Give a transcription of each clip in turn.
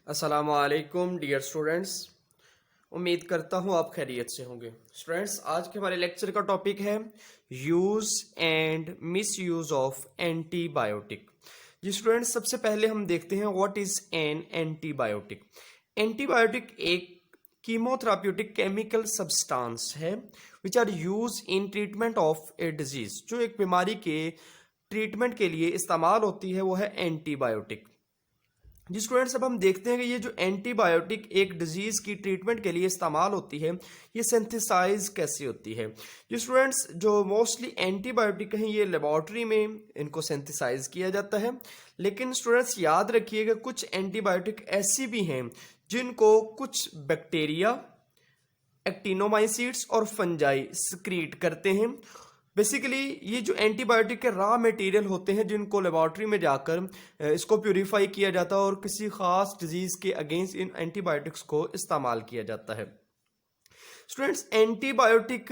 अस्सलाम वालेकुम dear students. उम्मीद करता हूँ आप खैरियत से होंगे। स्टूडेंट्स, आज के हमारे लेक्चर का टॉपिक है use and misuse of antibiotic. जी स्टूडेंट्स, सबसे पहले हम देखते हैं what is an antibiotic. Antibiotic एक कीमोथेराप्यूटिक केमिकल सब्सटेंस है which are use in treatment of a disease. जो एक बीमारी के ट्रीटमेंट के लिए इस्तेमाल होती है वो है एंटीबायोटिक। जी स्टूडेंट्स, अब हम देखते हैं कि ये जो एंटीबायोटिक एक डिजीज़ की ट्रीटमेंट के लिए इस्तेमाल होती है ये सिंथेसाइज कैसे होती है। जी स्टूडेंट्स, जो मोस्टली एंटीबायोटिक हैं ये लेबॉर्ट्री में इनको सिंथेसाइज किया जाता है, लेकिन स्टूडेंट्स याद रखिएगा कुछ एंटीबायोटिक ऐसी भी हैं जिनको कुछ बैक्टीरिया, एक्टिनोमाइसिड्स और फंजाई स्क्रीट करते हैं। बेसिकली ये जो एंटीबायोटिक के रॉ मटेरियल होते हैं जिनको लेबॉर्ट्री में जाकर इसको प्यूरिफाई किया जाता है और किसी खास डिजीज़ के अगेंस्ट इन एंटीबायोटिक्स को इस्तेमाल किया जाता है। स्टूडेंट्स, एंटीबायोटिक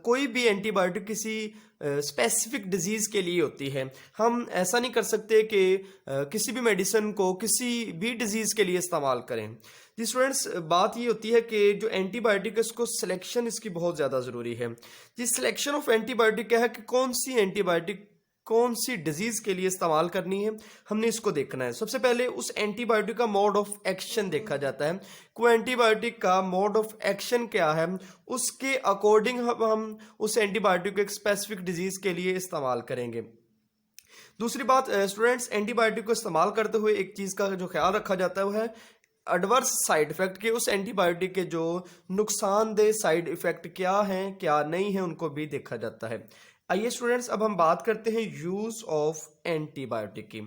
कोई भी एंटीबायोटिक किसी स्पेसिफिक डिजीज़ के लिए होती है। हम ऐसा नहीं कर सकते कि किसी भी मेडिसिन को किसी भी डिजीज़ के लिए इस्तेमाल करें। जी स्टूडेंट्स, बात ये होती है कि जो एंटीबायोटिक है उसको सिलेक्शन इसकी बहुत ज़्यादा ज़रूरी है। जी सिलेक्शन ऑफ एंटीबायोटिक क्या है कि कौन सी एंटीबायोटिक कौन सी डिजीज़ के लिए इस्तेमाल करनी है, हमने इसको देखना है। सबसे पहले उस एंटीबायोटिक का मोड ऑफ एक्शन देखा जाता है। कोई एंटीबायोटिक का मोड ऑफ एक्शन क्या है, उसके अकॉर्डिंग हम उस एंटीबायोटिक को एक स्पेसिफिक डिजीज़ के लिए इस्तेमाल करेंगे। दूसरी बात स्टूडेंट्स, एंटीबायोटिक को इस्तेमाल करते हुए एक चीज़ का जो ख्याल रखा जाता है वो है एडवर्स साइड इफेक्ट के। उस एंटीबायोटिक के जो नुकसानदेह साइड इफेक्ट क्या हैं क्या नहीं है उनको भी देखा जाता है। आइए स्टूडेंट्स, अब हम बात करते हैं यूज ऑफ एंटीबायोटिक की।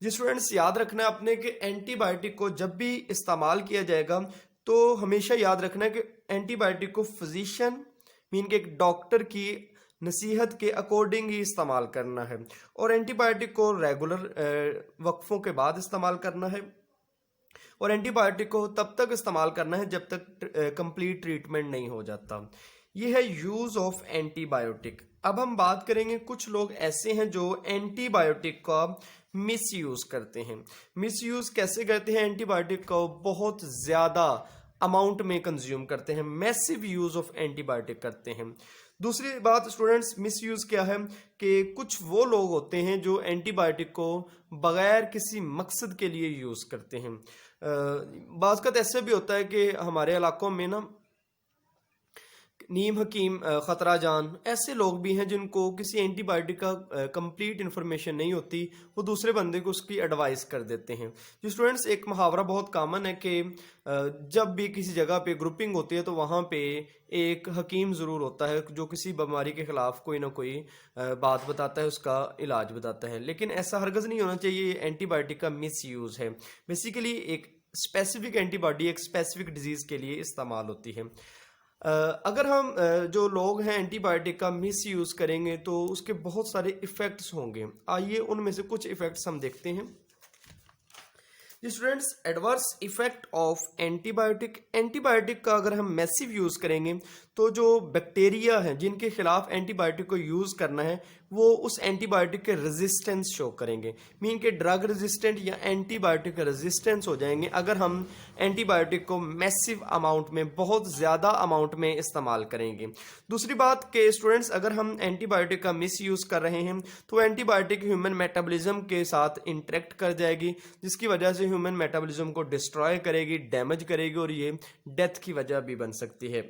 जी स्टूडेंट्स, याद रखना है आपने कि एंटीबायोटिक को जब भी इस्तेमाल किया जाएगा तो हमेशा याद रखना है कि एंटीबायोटिक को फिजिशियन मीन के एक डॉक्टर की नसीहत के अकॉर्डिंग ही इस्तेमाल करना है और एंटीबायोटिक को रेगुलर वक्फों के बाद इस्तेमाल करना है और एंटीबायोटिक को तब तक इस्तेमाल करना है जब तक कंप्लीट ट्रीटमेंट नहीं हो जाता। ये है यूज़ ऑफ एंटीबायोटिक। अब हम बात करेंगे कुछ लोग ऐसे हैं जो एंटीबायोटिक का मिस यूज़ करते हैं। मिस यूज़ कैसे करते हैं? एंटीबायोटिक को बहुत ज़्यादा अमाउंट में कंज्यूम करते हैं, मैसिव यूज़ ऑफ एंटीबायोटिक करते हैं। दूसरी बात स्टूडेंट्स, मिस यूज़ क्या है कि कुछ वो लोग होते हैं जो एंटीबायोटिक को बगैर किसी मकसद के लिए यूज़ करते हैं। बाज़ ऐसा भी होता है कि हमारे इलाकों में ना नीम हकीम, ख़तरा जान, ऐसे लोग भी हैं जिनको किसी एंटीबायोटिक का कंप्लीट इन्फॉर्मेशन नहीं होती, वो दूसरे बंदे को उसकी एडवाइस कर देते हैं। जो स्टूडेंट्स, एक मुहावरा बहुत कॉमन है कि जब भी किसी जगह पे ग्रुपिंग होती है तो वहाँ पे एक हकीम ज़रूर होता है जो किसी बीमारी के ख़िलाफ़ कोई ना कोई बात बताता है, उसका इलाज बताता है। लेकिन ऐसा हरगज़ नहीं होना चाहिए। ये एंटीबायोटिक का मिस यूज़ है। बेसिकली एक स्पेसिफिक एंटीबॉडी एक स्पेसिफिक डिजीज़ के लिए इस्तेमाल होती है। अगर हम जो लोग हैं एंटीबायोटिक का मिस यूज़ करेंगे तो उसके बहुत सारे इफ़ेक्ट्स होंगे। आइए उनमें से कुछ इफ़ेक्ट्स हम देखते हैं। Students, adverse effect of antibiotic. Antibiotic का अगर हम मैसिव यूज़ करेंगे तो जो बैक्टीरिया हैं जिनके खिलाफ एंटीबायोटिक को यूज़ करना है वो उस एंटीबायोटिक के रेजिस्टेंस शो करेंगे, मीन के ड्रग रेजिस्टेंट या एंटीबायोटिक रेजिस्टेंस हो जाएंगे अगर हम एंटीबायोटिक को मैसिव अमाउंट में, बहुत ज़्यादा अमाउंट में इस्तेमाल करेंगे। दूसरी बात के स्टूडेंट्स, अगर हम एंटीबायोटिक का मिस यूज़ कर रहे हैं तो एंटीबायोटिक ह्यूमन मेटाबॉलिज्म के साथ इंटरेक्ट कर जाएगी जिसकी वजह से ह्यूमन मेटाबॉलिज्म को डिस्ट्रॉय करेगी, डैमेज करेगी और ये डेथ की वजह भी बन सकती है।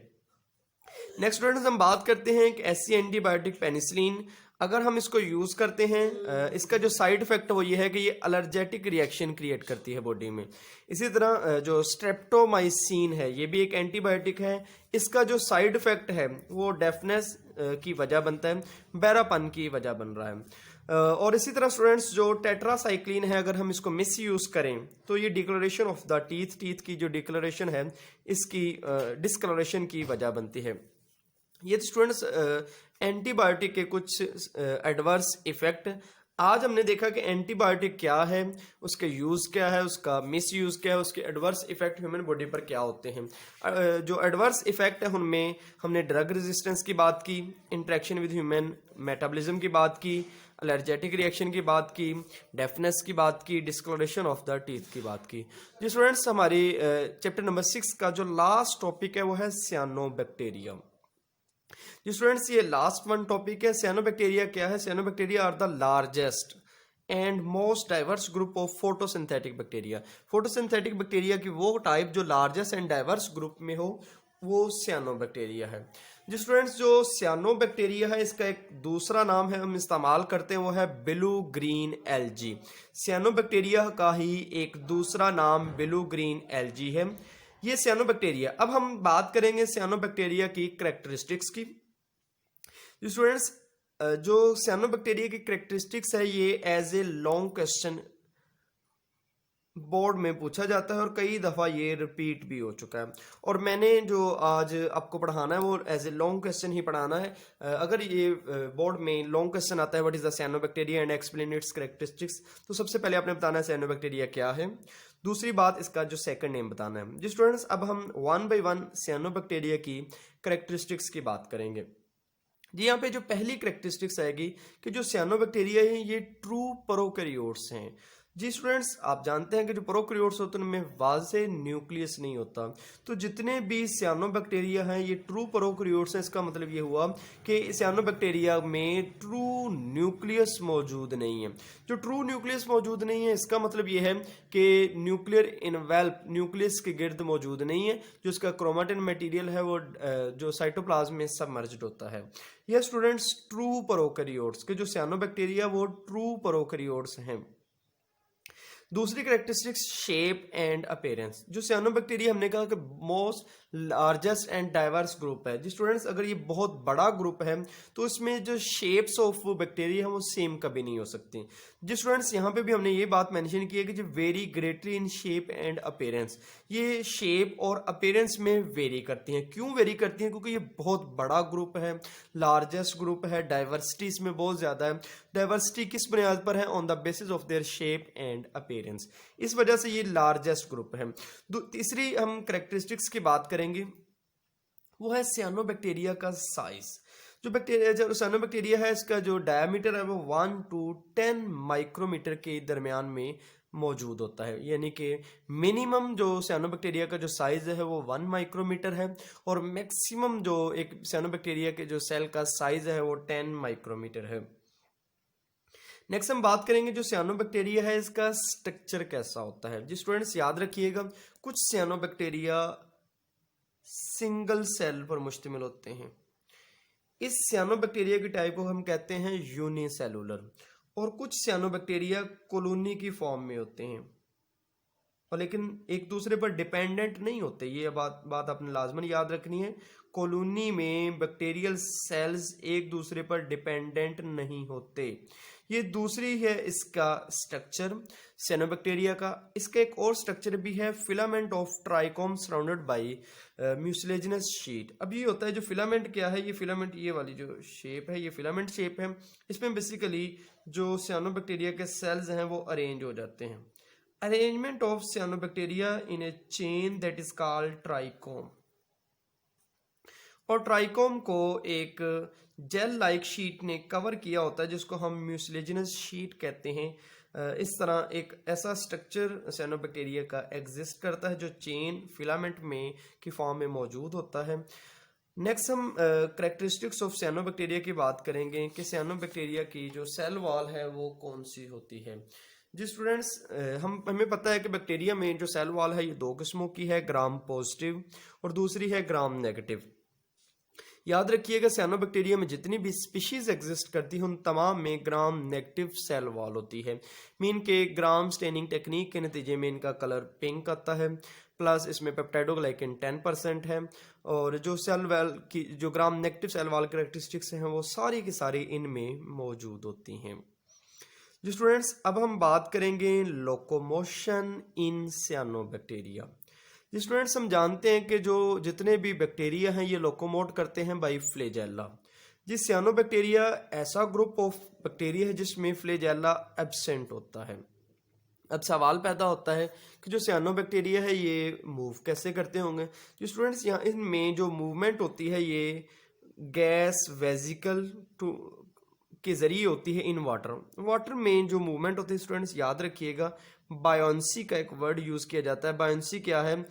नेक्स्ट स्टूडेंट्स, हम बात करते हैं कि ऐसी एंटीबायोटिक पेनिसिलिन, अगर हम इसको यूज़ करते हैं इसका जो साइड इफेक्ट वो ये है कि ये एलर्जेटिक रिएक्शन क्रिएट करती है बॉडी में। इसी तरह जो स्ट्रेप्टोमाइसिन है ये भी एक एंटीबायोटिक है। इसका जो साइड इफेक्ट है वो डेफनेस की वजह बनता है, बहरापन की वजह बन रहा है। और इसी तरह स्टूडेंट्स, जो टेट्रासाइक्लिन है अगर हम इसको मिस यूज़ करें तो ये डिक्लोरेशन ऑफ द टीथ की जो डिक्लोरेशन है इसकी डिस्कलोरेशन की वजह बनती है। ये तो स्टूडेंट्स एंटीबायोटिक के कुछ एडवर्स इफेक्ट। आज हमने देखा कि एंटीबायोटिक क्या है, उसके यूज़ क्या है, उसका मिस यूज़ क्या है, उसके एडवर्स इफेक्ट ह्यूमन बॉडी पर क्या होते हैं। जो एडवर्स इफेक्ट है उनमें हमने ड्रग रेजिस्टेंस की बात की, इंटरेक्शन विद ह्यूमन मेटाबॉलिज्म की बात की, एलर्जेटिक रिएक्शन की बात की, डेफनेस की बात की, डिस्कलोरेशन ऑफ द टीथ की बात की। जी स्टूडेंट्स, हमारी चैप्टर नंबर 6 का जो लास्ट टॉपिक है वो है सियानोबैक्टीरिया। जी स्टूडेंट्स, ये लास्ट वन टॉपिक है। सियानोबैक्टीरिया क्या है? Cyanobacteria are the largest and most diverse group of photosynthetic bacteria. Photosynthetic bacteria की वो टाइप जो लार्जेस्ट एंड डाइवर्स ग्रुप में हो वो सियानोबैक्टीरिया है। जी स्टूडेंट्स, जो सियानोबैक्टीरिया है इसका एक दूसरा नाम है हम इस्तेमाल करते हैं वो है ब्लू ग्रीन एल्गी। सियानोबैक्टीरिया का ही एक दूसरा नाम ब्लू ग्रीन एल्गी है ये सियानोबैक्टीरिया। अब हम बात करेंगे सियानोबैक्टीरिया की कैरेक्टरिस्टिक्स की। स्टूडेंट्स, जो सियानोबैक्टीरिया की कैरेक्टरिस्टिक्स है ये as a long question board में पूछा जाता है और कई दफ़ा ये रिपीट भी हो चुका है। और मैंने जो आज आपको पढ़ाना है वो एज ए लॉन्ग क्वेश्चन ही पढ़ाना है। अगर ये बोर्ड में लॉन्ग क्वेश्चन आता है what is the सियानोबैक्टीरिया and explain it's characteristics, तो सबसे पहले आपने बताना है सियानोबैक्टीरिया क्या है। दूसरी बात, इसका जो सेकंड नेम बताना है। जी स्टूडेंट्स, अब हम वन बाय वन सियानोबैक्टीरिया की कैरेक्टरिस्टिक्स की बात करेंगे। जी यहाँ पे जो पहली कैरेक्टरिस्टिक्स आएगी कि जो सियानोबैक्टीरिया है ये ट्रू प्रोकैरियोट्स हैं। जी स्टूडेंट्स, आप जानते हैं कि जो प्रोकैरियोट्स होते हैं उनमें वाज़े न्यूक्लियस नहीं होता। तो जितने भी सियानोबैक्टीरिया हैं ये ट्रू प्रोकैरियोट्स हैं। इसका मतलब ये हुआ कि सियानोबैक्टीरिया में ट्रू न्यूक्लियस मौजूद नहीं है। जो ट्रू न्यूक्लियस मौजूद नहीं है इसका मतलब ये है कि न्यूक्लियर इनवेल्प न्यूक्लियस के गिर्द मौजूद नहीं है। जो इसका क्रोमेटिन मटेरियल है वो जो साइटोप्लाज्म में सबमर्ज्ड होता है। यह स्टूडेंट्स ट्रू प्रोकैरियोट्स के जो सियानोबैक्टीरिया वो ट्रू प्रोकैरियोट्स हैं। दूसरी कैरेक्टरिस्टिक्स शेप एंड अपीयरेंस। जो सियानोबैक्टीरिया हमने कहा कि most largest and diverse group है। जी स्टूडेंट्स, अगर ये बहुत बड़ा ग्रुप है तो इसमें जो शेप्स ऑफ बैक्टीरिया है वो सेम कभी नहीं हो सकती। जी स्टूडेंट्स, यहाँ पे भी हमने ये बात मेंशन की है कि जो very greatly in shape and appearance, ये शेप और अपीयरेंस में वेरी करती हैं। क्यों वेरी करती हैं? क्योंकि ये बहुत बड़ा ग्रुप है, लार्जेस्ट ग्रुप है, डाइवर्सिटी इसमें बहुत ज़्यादा है। डाइवर्सिटी किस बुनियाद पर है? On the basis of their shape and appearance. इस वजह से ये लार्जेस्ट ग्रुप है। तीसरी हम कैरेक्टरिस्टिक्स की बात करेंगे वो है सियानोबैक्टीरिया का साइज। जो बैक्टीरिया जो सियानोबैक्टीरिया है इसका जो डायमीटर है वो 1 to 10 माइक्रोमीटर के दरमियान में मौजूद होता है। यानी कि मिनिमम जो सियानोबैक्टीरिया का जो साइज है वो 1 माइक्रोमीटर है और मैक्सिमम जो एक सियानोबैक्टीरिया के जो सेल का साइज है वो 10 माइक्रोमीटर है। नेक्स्ट हम बात करेंगे जो सियानोबैक्टीरिया है इसका स्ट्रक्चर कैसा होता है। जी स्टूडेंट्स, याद रखिएगा कुछ सियानोबैक्टीरिया सिंगल सेल पर मुश्तमिल होते हैं। इस सियानोबैक्टीरिया की टाइप को हम कहते हैं यूनिसेलुलर। और कुछ सियानोबैक्टीरिया कॉलोनी की फॉर्म में होते हैं और लेकिन एक दूसरे पर डिपेंडेंट नहीं होते। ये बात आपने लाजमन याद रखनी है। कॉलोनी में बैक्टीरियल सेल्स एक दूसरे पर डिपेंडेंट नहीं होते। ये दूसरी है इसका स्ट्रक्चर सियानोबैक्टीरिया का। इसका एक और स्ट्रक्चर भी है, filament of trichome surrounded by mucilaginous sheet. अब ये होता है जो फिलामेंट क्या है, ये फिलामेंट ये वाली जो शेप है ये फिलामेंट शेप है। इसमें बेसिकली जो सियानोबैक्टीरिया के सेल्स हैं वो अरेंज हो जाते हैं। Arrangement of सियानोबैक्टीरिया in A chain that is called trichome. और ट्राइकोम को एक जेल लाइक शीट ने कवर किया होता है जिसको हम म्यूसिलेजिनस शीट कहते हैं। इस तरह एक ऐसा स्ट्रक्चर सियानोबैक्टीरिया का एग्जिस्ट करता है जो चेन फिलामेंट में की फॉर्म में मौजूद होता है। नेक्स्ट हम कैरेक्टरिस्टिक्स ऑफ सियानोबैक्टीरिया की बात करेंगे कि सियानोबैक्टीरिया की जो सेल वॉल है वो कौन सी होती है। जी स्टूडेंट्स, हमें पता है कि बैक्टीरिया में जो सेल वॉल है ये दो किस्मों की है, ग्राम पॉजिटिव और दूसरी है ग्राम नेगेटिव। याद रखिएगा सियानोबैक्टीरिया में जितनी भी स्पीशीज एग्जिस्ट करती हैं उन तमाम में ग्राम नेगेटिव सेल वॉल होती है। मीन के ग्राम स्टेनिंग टेक्निक के नतीजे में इनका कलर पिंक आता है, प्लस इसमें पेप्टाइडोग्लाइकेन 10% है। और जो सेल वॉल की जो gram negative cell wall characteristics हैं वो सारी की सारी इनमें मौजूद होती हैं। जो स्टूडेंट्स, अब हम बात करेंगे लोकोमोशन इन सियानोबैक्टीरिया। स्टूडेंट्स, हम जानते हैं कि जो जितने भी बैक्टीरिया हैं ये लोकोमोट करते हैं बाई फ्लैजेला। जी, सियानोबैक्टीरिया ऐसा ग्रुप ऑफ बैक्टीरिया है जिसमें फ्लैजेला एब्सेंट होता है। अब सवाल पैदा होता है कि जो सियानोबैक्टीरिया है ये मूव कैसे करते होंगे। जो स्टूडेंट्स यहाँ इनमें जो मूवमेंट होती है ये गैस वेजिकल टू के जरिए होती है इन वाटर। वाटर में जो मूवमेंट होती है स्टूडेंट्स याद रखिएगा, बायोंसी का एक वर्ड यूज किया जाता है। बायोंसी क्या है?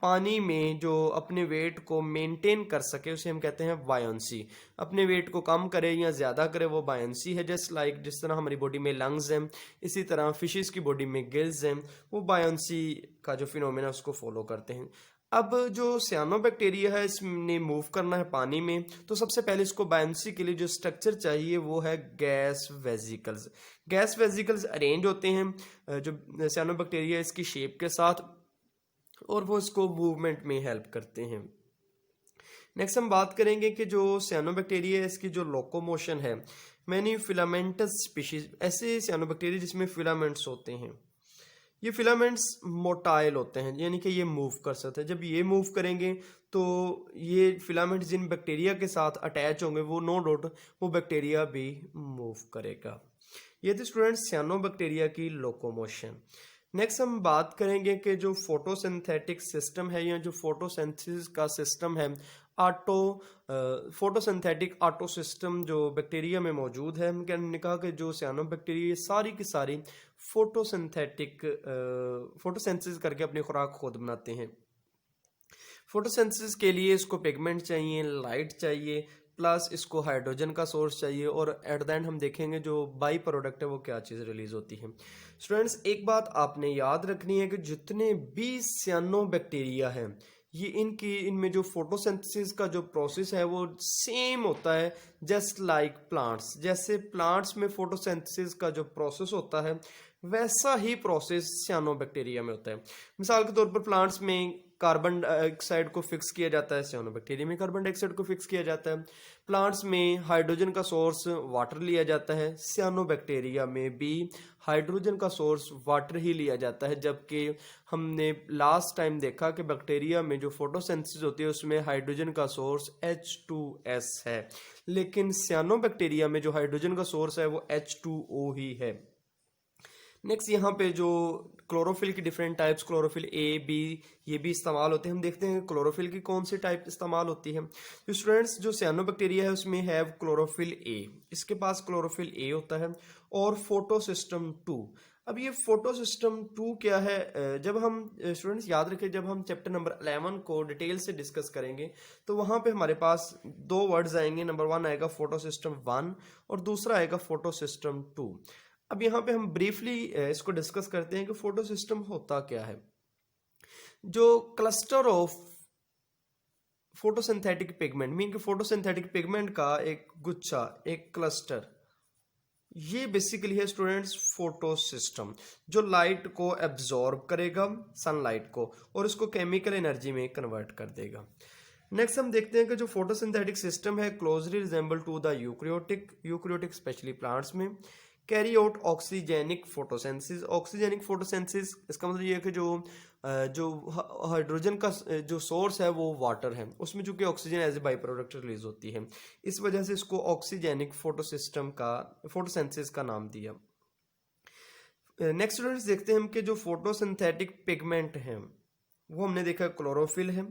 पानी में जो अपने वेट को मेंटेन कर सके उसे हम कहते हैं बायोंसी। अपने वेट को कम करे या ज़्यादा करे वो बायोंसी है। जस्ट लाइक जिस तरह हमारी बॉडी में लंग्स हैं, इसी तरह फिशेस की बॉडी में गिल्स हैं, वो बायोंसी का जो फिनोमेना उसको फॉलो करते हैं। अब जो सियानोबैक्टीरिया है इसने मूव करना है पानी में, तो सबसे पहले इसको बायोंसी के लिए जो स्ट्रक्चर चाहिए वो है gas vesicles. Gas vesicles arrange होते हैं जो सियानोबैक्टीरिया इसकी शेप के साथ, और वो इसको मूवमेंट में हेल्प करते हैं। नेक्स्ट हम बात करेंगे कि जो सियानोबैक्टीरिया है इसकी जो लोकोमोशन है, मैनी फिलामेंटस स्पीशीज, ऐसे सियानोबैक्टीरिया जिसमें फिलामेंट्स होते हैं। ये फिलामेंट्स मोटाइल होते हैं, यानी कि ये मूव कर सकते हैं। जब ये मूव करेंगे तो ये फिलामेंट्स जिन बैक्टीरिया के साथ अटैच होंगे वो नो डाउट वो बैक्टीरिया भी मूव करेगा। ये तो स्टूडेंट्स सियानोबैक्टीरिया की लोकोमोशन। नेक्स्ट हम बात करेंगे कि जो फोटोसिंथेटिक सिस्टम है या जो फोटोसिंथेसिस का सिस्टम है, फोटोसिंथेटिक ऑटो सिस्टम जो बैक्टीरिया में मौजूद है। हमने कहा कि जो सियानोबैक्टीरिया सारी की सारी फोटोसिंथेसिस करके अपनी खुराक खुद बनाते हैं। फोटोसिंथेसिस के लिए इसको पिगमेंट चाहिए, लाइट चाहिए, प्लस इसको हाइड्रोजन का सोर्स चाहिए, और एट द एंड हम देखेंगे जो बाई प्रोडक्ट है वो क्या चीज़ रिलीज होती है। स्टूडेंट्स एक बात आपने याद रखनी है कि जितने भी सियानोबैक्टीरिया हैं ये इनमें जो फोटोसिंथेसिस का जो प्रोसेस है वो सेम होता है जस्ट लाइक प्लांट्स। जैसे प्लांट्स में फोटोसिंथेसिस का जो प्रोसेस होता है वैसा ही प्रोसेस सियानोबैक्टीरिया में होता है। मिसाल के तौर पर प्लांट्स में कार्बन डाइऑक्साइड को फिक्स किया जाता है, सियानोबैक्टीरिया में कार्बन डाइऑक्साइड को फिक्स किया जाता है। प्लांट्स में हाइड्रोजन का सोर्स वाटर लिया जाता है, सियानोबैक्टीरिया में भी हाइड्रोजन का सोर्स वाटर ही लिया जाता है। जबकि हमने लास्ट टाइम देखा कि बैक्टीरिया में जो फोटोसिंथेसिस होती है उसमें हाइड्रोजन का सोर्स H2S है, लेकिन सियानोबैक्टीरिया में जो हाइड्रोजन का सोर्स है वो H2O ही है। नेक्स्ट यहाँ पे जो क्लोरोफिल की different types, chlorophyll A B ये भी इस्तेमाल होते हैं। हम देखते हैं क्लोरोफिल की कौन सी टाइप इस्तेमाल होती है। तो स्टूडेंट्स जो सियानोबैक्टीरिया है उसमें है क्लोरोफिल ए, इसके पास क्लोरोफिल ए होता है, और फोटोसिस्टम 2। अब ये फोटोसिस्टम 2 क्या है? जब हम स्टूडेंट्स याद रखें, जब हम चैप्टर नंबर 11 को डिटेल से डिस्कस करेंगे तो वहाँ पे हमारे पास दो वर्ड्स आएंगे। नंबर 1 आएगा फोटोसिस्टम 1 और दूसरा आएगा फोटोसिस्टम 2। अब यहाँ पे हम ब्रीफली इसको डिस्कस करते हैं कि फोटो सिस्टम होता क्या है। जो cluster of photosynthetic pigment, mean कि फोटोसिंथेटिक पिगमेंट का एक गुच्छा, एक क्लस्टर, ये बेसिकली है स्टूडेंट्स फोटो सिस्टम, जो लाइट को एब्जॉर्ब करेगा, सनलाइट को, और इसको केमिकल एनर्जी में कन्वर्ट कर देगा। नेक्स्ट हम देखते हैं कि जो फोटोसिंथेटिक सिस्टम है closely resemble to the eukaryotic specially plants में carry out oxygenic photosynthesis. Oxygenic photosynthesis इसका मतलब ये है कि जो हाइड्रोजन का जो सोर्स है वो वाटर है, उसमें चूंकि oxygen as a by product release होती है, इस वजह से इसको ऑक्सीजेनिक फोटोसेंसिस का नाम दिया। नेक्स्ट स्टूडेंट्स देखते हैं हम कि जो फोटोसिंथेटिक पिगमेंट हैं वो हमने देखा क्लोरोफिल है।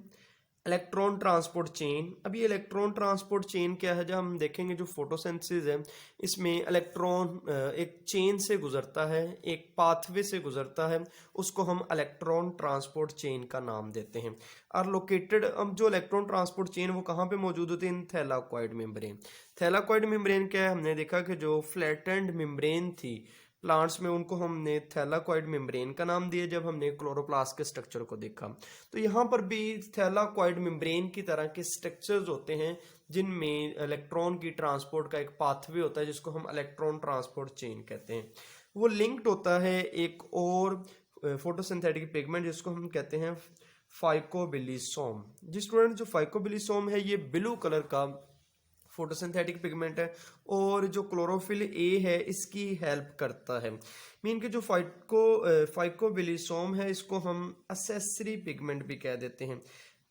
इलेक्ट्रॉन ट्रांसपोर्ट चेन, अब ये इलेक्ट्रॉन ट्रांसपोर्ट चेन क्या है? जब हम देखेंगे जो फोटोसिंथेसिस है इसमें इलेक्ट्रॉन एक चेन से गुजरता है, एक पाथवे से गुजरता है, उसको हम इलेक्ट्रॉन ट्रांसपोर्ट चेन का नाम देते हैं। आर लोकेटेड, अब जो इलेक्ट्रॉन ट्रांसपोर्ट चेन वो कहाँ पे मौजूद होती है? इन थैलाकॉइड मेम्ब्रेन। थैलाकॉइड मेम्ब्रेन क्या है? हमने देखा कि जो फ्लैटेंड मेम्ब्रेन थी प्लांट्स में उनको हमने थैलाकॉइड मेम्ब्रेन का नाम दिया जब हमने क्लोरोप्लास्ट के स्ट्रक्चर को देखा। तो यहाँ पर भी थैलाकॉइड मेम्ब्रेन की तरह के स्ट्रक्चर्स होते हैं जिनमें इलेक्ट्रॉन की ट्रांसपोर्ट का एक पाथवे होता है जिसको हम इलेक्ट्रॉन ट्रांसपोर्ट चेन कहते हैं। वो लिंक्ड होता है एक और फोटोसिंथेटिक पिगमेंट जिसको हम कहते हैं फाइकोबिलिसोम। जी स्टूडेंट, जो फाइकोबिलिसोम है ये ब्लू कलर का फोटोसिंथेटिक पिगमेंट है, और जो क्लोरोफिल ए है इसकी हेल्प करता है। मीन कि जो फाइकोबिलिसोम है इसको हम एसेसरी पिगमेंट भी कह देते हैं।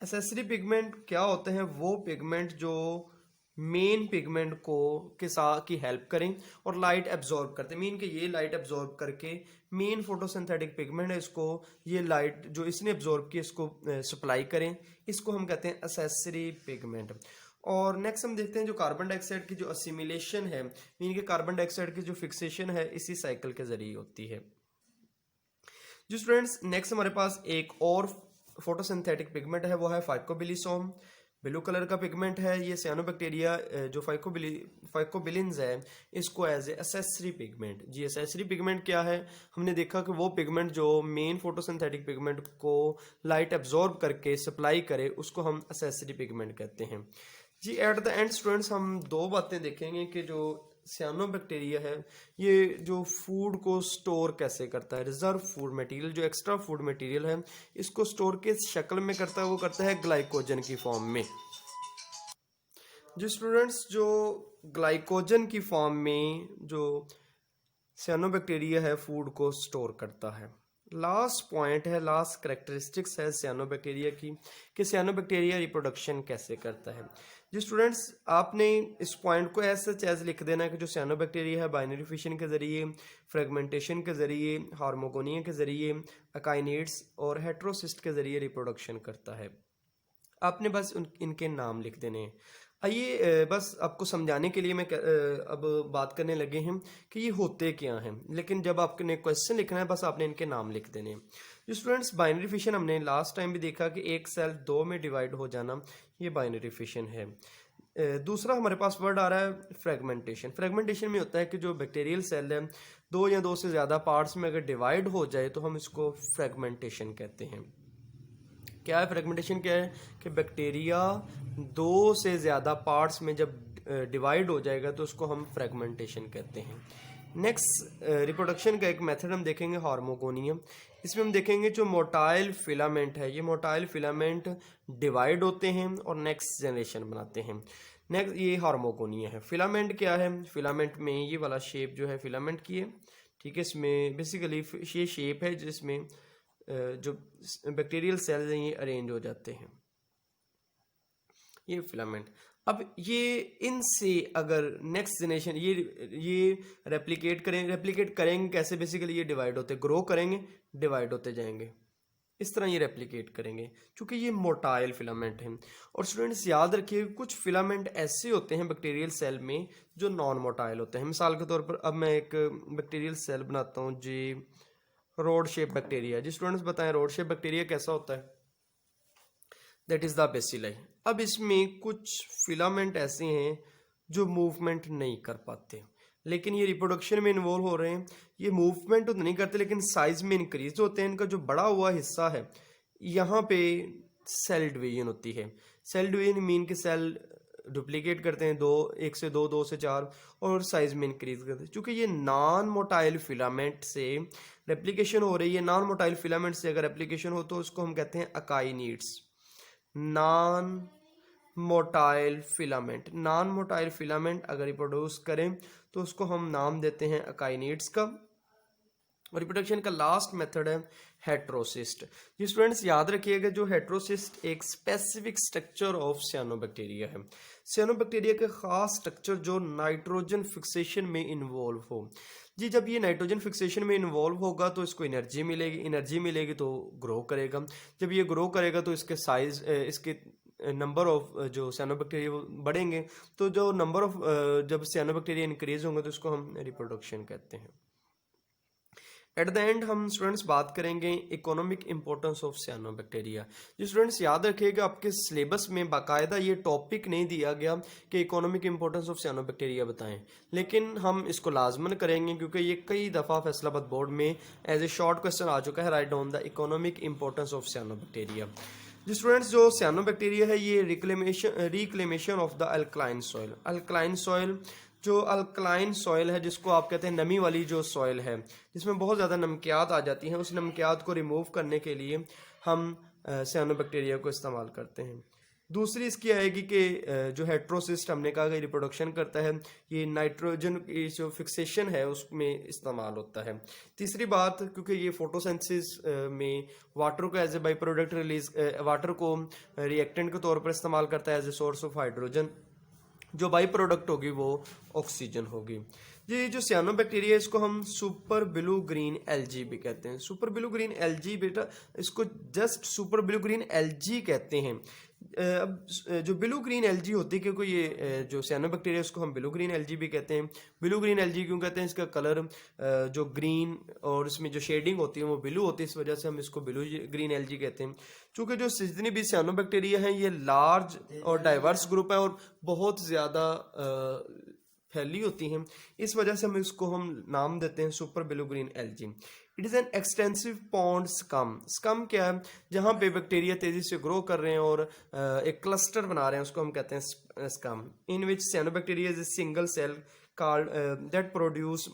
एसेसरी पिगमेंट क्या होते हैं? वो पिगमेंट जो मेन पिगमेंट को के साथ की हेल्प करें और लाइट एब्जॉर्ब करते हैं। मीन कि ये लाइट एब्जॉर्ब करके मेन फोटोसिंथेटिक पिगमेंट है, इसको ये लाइट जो इसने एब्जॉर्ब की इसको सप्लाई करें, इसको हम कहते हैं एसेसरी पिगमेंट। और नेक्स्ट हम देखते हैं जो कार्बन डाइऑक्साइड की जो असिमिलेशन है, मीन कि कार्बन डाइऑक्साइड की जो फिक्सेशन है इसी साइकिल के जरिए होती है। जी स्टूडेंट्स, नेक्स्ट हमारे पास एक और फोटोसिंथेटिक पिगमेंट है, वो है फाइकोबिलिसोम। ब्लू कलर का पिगमेंट है ये। सियानोबैक्टीरिया जो फाइकोबिलिन्स है इसको एज ए एसेसरी पिगमेंट। जी एसेसरी पिगमेंट क्या है? हमने देखा कि वो पिगमेंट जो मेन फोटोसिंथेटिक पिगमेंट को लाइट एब्जॉर्ब करके सप्लाई करे उसको हम एसेसरी पिगमेंट कहते हैं। जी एट द एंड स्टूडेंट्स हम दो बातें देखेंगे कि जो सियानोबैक्टीरिया है ये जो फूड को स्टोर कैसे करता है। रिजर्व फूड मटेरियल जो एक्स्ट्रा फूड मटेरियल है इसको स्टोर के शक्ल में करता है, वो करता है ग्लाइकोजन की फॉर्म में। जो स्टूडेंट्स जो ग्लाइकोजन की फॉर्म में जो सियानोबैक्टीरिया है फूड को स्टोर करता है। लास्ट पॉइंट है, लास्ट करेक्टरिस्टिक्स है सियानोबैक्टीरिया की कि सियानोबैक्टीरिया रिप्रोडक्शन कैसे करता है। जी स्टूडेंट्स, आपने इस पॉइंट को ऐसे एज लिख देना है कि जो सियानोबैक्टीरिया है बाइनरी फिशन के जरिए, फ्रेगमेंटेशन के जरिए, हार्मोगोनिया के जरिए, अकाइनेट्स और हेट्रोसिस्ट के जरिए रिप्रोडक्शन करता है। आपने बस इनके नाम लिख देने हैं। आइए बस आपको समझाने के लिए मैं अब बात करने लगे हैं कि ये होते क्या हैं, लेकिन जब आपने क्वेश्चन लिखना है बस आपने इनके नाम लिख देने हैं। जो स्टूडेंट्स बाइनरी फिशन हमने लास्ट टाइम भी देखा कि एक सेल दो में डिवाइड हो जाना, ये बाइनरी फिशन है। दूसरा हमारे पास वर्ड आ रहा है फ्रेगमेंटेशन। फ्रेगमेंटेशन में होता है कि जो बैक्टीरियल सेल है दो या दो से ज़्यादा पार्ट्स में अगर डिवाइड हो जाए तो हम इसको फ्रेगमेंटेशन कहते हैं। क्या है फ्रेगमेंटेशन? क्या है कि बैक्टीरिया दो से ज़्यादा पार्ट्स में जब डिवाइड हो जाएगा तो उसको हम फ्रेगमेंटेशन कहते हैं। नेक्स्ट रिप्रोडक्शन का एक मेथड हम देखेंगे हार्मोगोनियम। इसमें हम देखेंगे जो मोटाइल फिलामेंट है, ये मोटाइल फिलामेंट डिवाइड होते हैं और नेक्स्ट जनरेशन बनाते हैं। नेक्स्ट ये हार्मोगोनिया है। फिलामेंट क्या है? फिलामेंट में ये वाला शेप जो है फिलामेंट की है, ठीक है। इसमें बेसिकली ये शेप है जिसमें जो बैक्टीरियल सेल्स हैं ये अरेंज हो जाते हैं, ये फिलामेंट। अब ये इनसे अगर नेक्स्ट जनरेशन ये रेप्लिकेट करेंगे कैसे? बेसिकली ये डिवाइड होते ग्रो करेंगे, डिवाइड होते जाएंगे, इस तरह ये रेप्लिकेट करेंगे क्योंकि ये मोटाइल फिलामेंट हैं। और स्टूडेंट्स याद रखिए कुछ फिलामेंट ऐसे होते हैं बैक्टीरियल सेल में जो नॉन मोटाइल होते हैं। मिसाल के तौर पर अब मैं एक बैक्टीरियल सेल बनाता हूँ जी, रोड शेप बैक्टीरिया। जी स्टूडेंट्स बताएं रोड शेप बैक्टीरिया कैसा होता है? That is the bacilli. अब इसमें कुछ फिलामेंट ऐसे हैं जो मूवमेंट नहीं कर पाते, लेकिन ये रिप्रोडक्शन में इन्वॉल्व हो रहे हैं। ये मूवमेंट तो नहीं करते लेकिन साइज में इंक्रीज होते हैं। इनका जो बड़ा हुआ हिस्सा है यहाँ पे सेल डिवीजन होती है। सेल डिवीजन मीन के सेल डुप्लीकेट करते हैं, एक से दो से चार, और साइज में इंक्रीज करते हैं। क्योंकि ये नॉन मोटाइल फिलामेंट से रेप्लिकेशन हो रही है, नॉन मोटाइल फिलामेंट से अगर रेप्लिकेशन हो तो उसको हम कहते हैं akinetes. Non motile filament, non motile filament अगर रिप्रोड्यूस करें तो उसको हम नाम देते हैं अकाइनीड्स का। और रिप्रोडक्शन का लास्ट मेथड है हेट्रोसिस्ट। जी स्टूडेंट्स याद रखिएगा जो हेट्रोसिस्ट एक स्पेसिफिक स्ट्रक्चर ऑफ सियानोबैक्टीरिया है। सियानोबैक्टीरिया का खास स्ट्रक्चर जो नाइट्रोजन फिक्सेशन में इन्वॉल्व हो। जी जब ये नाइट्रोजन फिक्सेशन में इन्वॉल्व होगा तो इसको एनर्जी मिलेगी तो ग्रो करेगा। जब ये ग्रो करेगा तो इसके साइज इसके नंबर ऑफ जो सियानोबैक्टीरिया वो बढ़ेंगे। तो जो नंबर ऑफ जब सियानोबैक्टीरिया इंक्रीज होंगे तो इसको हम रिप्रोडक्शन कहते हैं। एट द एंड हम स्टूडेंट्स बात करेंगे इकोनॉमिक इंपॉर्टेंस ऑफ सियानोबैक्टीरिया। जो स्टूडेंट्स याद रखिएगा आपके सिलेबस में बाकायदा ये टॉपिक नहीं दिया गया कि इकोनॉमिक इंपॉर्टेंस ऑफ सियानोबैक्टीरिया बताएं, लेकिन हम इसको लाजमन करेंगे क्योंकि ये कई दफ़ा फैसलाबाद बोर्ड में एज ए शॉर्ट क्वेश्चन आ चुका है। Write down the economic importance of cyanobacteria. जी स्टूडेंट्स जो सियानोबैक्टीरिया है ये reclamation of the alkaline soil. Alkaline soil जो अल्कलाइन सॉइल है जिसको आप कहते हैं नमी वाली जो सॉइल है जिसमें बहुत ज़्यादा नमकियात आ जाती हैं, उस नमकियात को रिमूव करने के लिए हम सियानोबैक्टीरिया को इस्तेमाल करते हैं। दूसरी इसकी आएगी कि जो हेट्रोसिस्ट हमने कहा कि रिप्रोडक्शन करता है, ये नाइट्रोजन की जो फिक्सेशन है उसमें इस्तेमाल होता है। तीसरी बात क्योंकि ये फोटोसिंथेसिस में वाटर को as a by product release water को रिएक्टेंट के तौर पर इस्तेमाल करता है as a source of hydrogen. जो बाई प्रोडक्ट होगी वो ऑक्सीजन होगी। ये जो सियानोबैक्टीरिया है इसको हम सुपर ब्लू ग्रीन एल्गी भी कहते हैं। सुपर ब्लू ग्रीन एल्गी बेटा इसको just super blue green algae कहते हैं। अब जो ब्लू ग्रीन एल्गी होती है, क्योंकि ये जो सियानोबैक्टीरिया इसको हम ब्लू ग्रीन एल्गी भी कहते हैं। ब्लू ग्रीन एल्गी क्यों कहते हैं? इसका कलर जो ग्रीन और इसमें जो शेडिंग होती है वो ब्लू होती है, इस वजह से हम इसको ब्लू ग्रीन एल्गी कहते हैं। चूँकि जो जितनी भी सियानोबैक्टीरिया हैं ये लार्ज और डाइवर्स ग्रुप है और बहुत ज़्यादा फैली होती हैं, इस वजह से हम नाम देते हैं super blue green algae. It is an extensive pond scum. Scum क्या है? जहाँ पे बैक्टीरिया तेजी से ग्रो कर रहे हैं और एक क्लस्टर बना रहे हैं, उसको हम कहते हैं scum. In which cyanobacteria is a single cell called that produce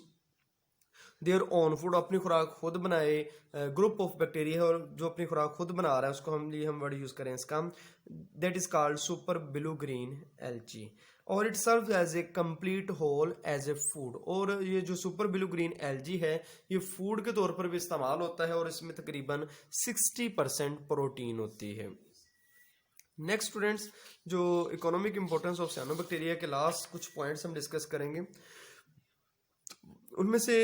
their own food, अपनी खुराक खुद बनाए ग्रुप ऑफ बैक्टीरिया है, और जो अपनी खुराक खुद बना रहा है उसको हम वर्ड यूज करें scum, that is called super blue green algae. और it serve as a complete whole as a food. और ये जो सुपर ब्लू ग्रीन एल्गी है ये फूड के तौर पर भी इस्तेमाल होता है और इसमें तकरीबन 60% प्रोटीन होती है। नेक्स्ट स्टूडेंट्स, जो इकोनॉमिक इंपॉर्टेंस ऑफ सियानोबैक्टीरिया के लास्ट कुछ पॉइंट्स हम डिस्कस करेंगे। उनमें से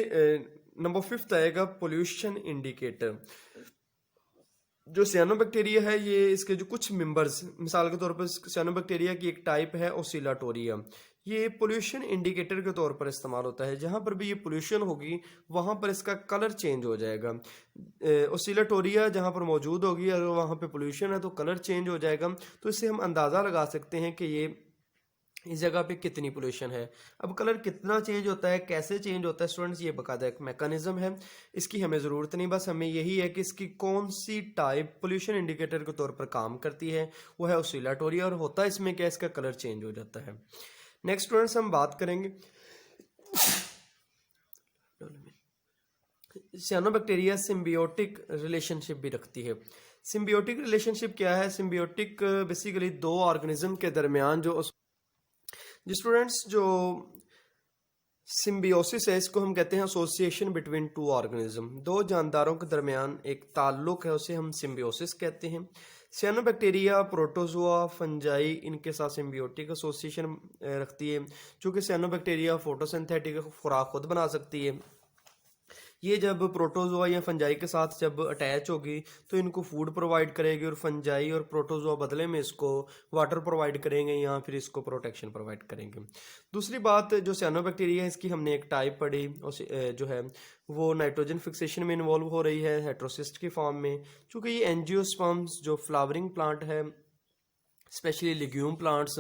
नंबर 5 आएगा पोल्यूशन इंडिकेटर। जो सियानोबैक्टीरिया है ये इसके जो कुछ मेंबर्स, मिसाल के तौर पर सियानोबैक्टीरिया की एक टाइप है ओसिलाटोरिया, ये पोल्यूशन इंडिकेटर के तौर पर इस्तेमाल होता है। जहाँ पर भी ये पोल्यूशन होगी वहाँ पर इसका कलर चेंज हो जाएगा। ओसिलाटोरिया जहाँ पर मौजूद होगी अगर वहाँ पे पोल्यूशन है तो कलर चेंज हो जाएगा। तो इससे हम अंदाज़ा लगा सकते हैं कि ये इस जगह पे कितनी पोल्यूशन है। अब कलर कितना चेंज होता है, कैसे चेंज होता है स्टूडेंट्स, ये बकायदा एक मैकेनिज्म है, इसकी हमें ज़रूरत नहीं, बस हमें यही है कि इसकी कौन सी टाइप पोल्यूशन इंडिकेटर के तौर पर काम करती है, वो है ओसिलाटोरिया। और होता है इसमें क्या, इसका कलर चेंज हो जाता है। नेक्स्ट स्टूडेंट्स हम बात करेंगे सियानोबैक्टीरिया सिम्बियोटिक रिलेशनशिप भी रखती है। सिम्बियोटिक रिलेशनशिप क्या है? सिम्बियोटिक बेसिकली दो ऑर्गेनिज्म के दरमियान जो स्टूडेंट्स जो सिम्बियोसिस है इसको हम कहते हैं एसोसिएशन बिटवीन टू ऑर्गेनिज्म। दो जानदारों के दरमियान एक ताल्लुक है, उसे हम सिम्बियोसिस कहते हैं। सियानोबैक्टीरिया, प्रोटोजोआ, फंजाई इनके साथ सिम्बियोटिक एसोसिएशन रखती है। चूँकि सियानोबैक्टीरिया फोटोसिंथेटिक खुराक खुद बना सकती है, ये जब प्रोटोजोआ या फंजाई के साथ जब अटैच होगी तो इनको फूड प्रोवाइड करेगी और फंजाई और प्रोटोजोआ बदले में इसको वाटर प्रोवाइड करेंगे या फिर इसको प्रोटेक्शन प्रोवाइड करेंगे। दूसरी बात, जो सियानोबैक्टीरिया है इसकी हमने एक टाइप पढ़ी जो है वो नाइट्रोजन फिक्सेशन में इन्वॉल्व हो रही है हेट्रोसिस्ट की फॉर्म में। चूँकि ये एंजियोस्पर्म्स जो फ्लावरिंग प्लांट है, स्पेशली लिग्यूम प्लांट्स,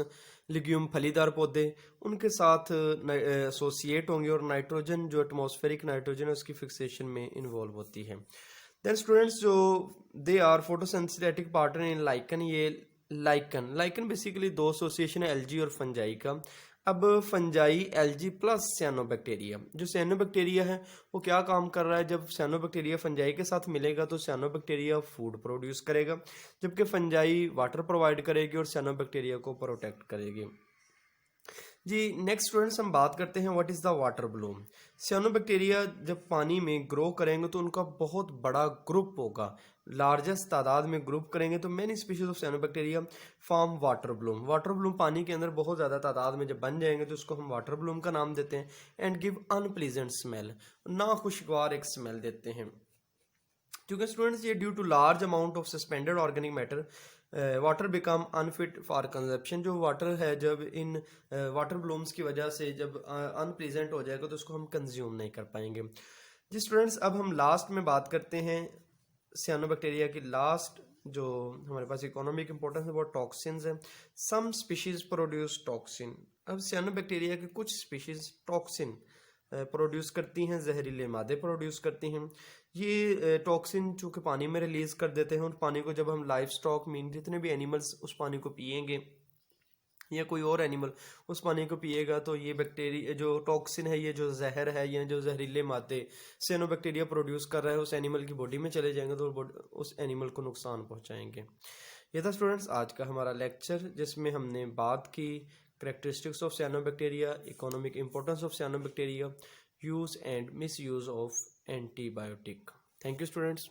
लिग्यूम फलीदार पौधे, उनके साथ एसोसिएट होंगे और नाइट्रोजन जो एटमॉस्फेरिक नाइट्रोजन है उसकी फिक्सेशन में इन्वॉल्व होती है। देन स्टूडेंट्स, जो they are photosynthetic partner in lichen, ये लाइकन बेसिकली दो एसोसिएशन है एल्गी और फंजाई का। अब फंजाई, एल्गी प्लस सियानोबैक्टीरिया, जो सियानोबैक्टीरिया है वो क्या काम कर रहा है? जब सियानोबैक्टीरिया फंजाई के साथ मिलेगा तो सियानोबैक्टीरिया फूड प्रोड्यूस करेगा, जबकि फंजाई वाटर प्रोवाइड करेगी और सियानोबैक्टीरिया को प्रोटेक्ट करेगी। जी नेक्स्ट स्टूडेंट्स हम बात करते हैं what is the water Bloom. सियानोबैक्टीरिया जब पानी में ग्रो करेंगे तो उनका बहुत बड़ा ग्रुप होगा, लार्जेस्ट तादाद में ग्रुप करेंगे तो many species of सियानोबैक्टीरिया form water Bloom. Water Bloom पानी के अंदर बहुत ज़्यादा तादाद में जब बन जाएंगे तो उसको हम वाटर ब्लूम का नाम देते हैं। एंड गिव अनप्लीजेंट स्मेल, नाखुशगवार एक स्मेल देते हैं। क्योंकि स्टूडेंट्स ये due to large amount of suspended organic matter water become unfit for consumption. जो वाटर है जब इन वाटर ब्लूम्स की वजह से जब अनप्लीजेंट हो जाएगा तो उसको हम कंज्यूम नहीं कर पाएंगे। जी स्टूडेंट्स, अब हम लास्ट में बात करते हैं सियानोबैक्टीरिया की लास्ट जो हमारे पास इकोनॉमिक इंपॉर्टेंस है वो टॉक्सिन्स है। Some species produce toxin. अब सियानोबैक्टीरिया की कुछ स्पीशीज टॉक्सिन प्रोड्यूस करती हैं, जहरीले मादे प्रोड्यूस करती हैं। ये टॉक्सिन चूँकि पानी में रिलीज कर देते हैं और पानी को जब हम लाइफ स्टॉक मीन जितने भी एनिमल्स उस पानी को पिएंगे या कोई और एनिमल उस पानी को पिएगा तो ये बैक्टीरिया जो टॉक्सिन है, ये जो जहर है या जो जहरीले मादे सियानोबैक्टीरिया प्रोड्यूस कर रहा है उस एनिमल की बॉडी में चले जाएंगे तो उस एनिमल को नुकसान पहुंचाएंगे। ये था स्टूडेंट्स आज का हमारा लेक्चर जिसमें हमने बात की characteristics of cyanobacteria, economic importance of cyanobacteria, use and misuse of antibiotic. Thank you students.